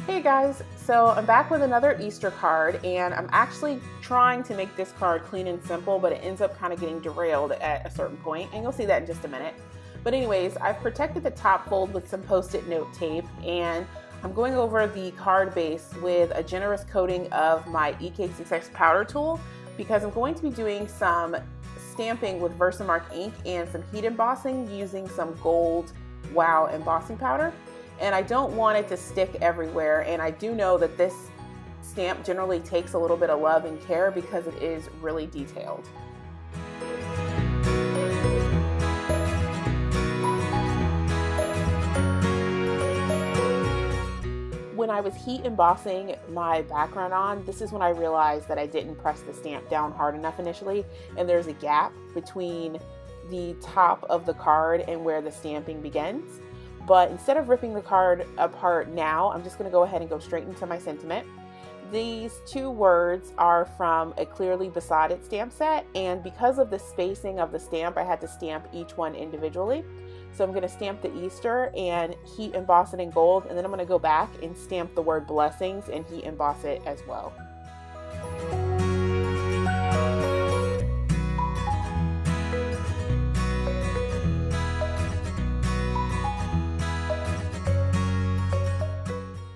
Hey guys, so I'm back with another Easter card, and I'm actually trying to make this card clean and simple, but it ends up kind of getting derailed at a certain point, and you'll see that in just a minute. But anyways, I've protected the top fold with some post-it note tape, and I'm going over the card base with a generous coating of my EK6X powder tool because I'm going to be doing some stamping with Versamark ink and some heat embossing using some gold Wow embossing powder. And I don't want it to stick everywhere. And I do know that this stamp generally takes a little bit of love and care because it is really detailed. When I was heat embossing my background on, this is when I realized that I didn't press the stamp down hard enough initially, and there's a gap between the top of the card and where the stamping begins. But instead of ripping the card apart now, I'm just going to go ahead and go straight into my sentiment. These two words are from a Clearly Beside It stamp set, and because of the spacing of the stamp, I had to stamp each one individually. So I'm going to stamp the Easter and heat emboss it in gold, and then I'm going to go back and stamp the word blessings and heat emboss it as well.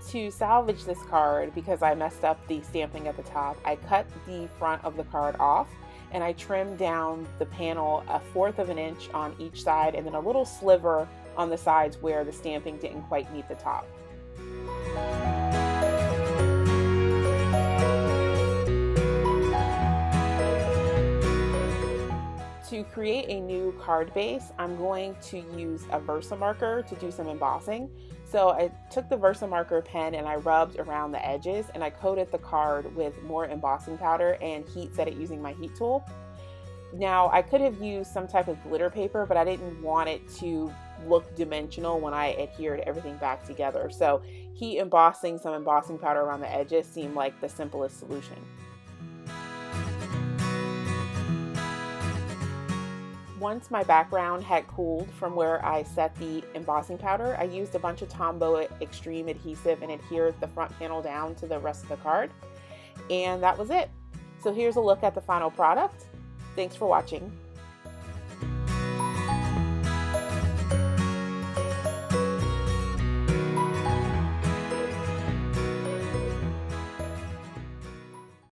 To salvage this card, because I messed up the stamping at the top, I cut the front of the card off and I trimmed down the panel 1/4 of an inch on each side and then a little sliver on the sides where the stamping didn't quite meet the top. To create a new card base, I'm going to use a Versamarker to do some embossing. So I took the Versamarker pen and I rubbed around the edges and I coated the card with more embossing powder and heat set it using my heat tool. Now I could have used some type of glitter paper, but I didn't want it to look dimensional when I adhered everything back together. So heat embossing some embossing powder around the edges seemed like the simplest solution. Once my background had cooled from where I set the embossing powder, I used a bunch of Tombow Extreme adhesive and adhered the front panel down to the rest of the card. And that was it. So here's a look at the final product. Thanks for watching.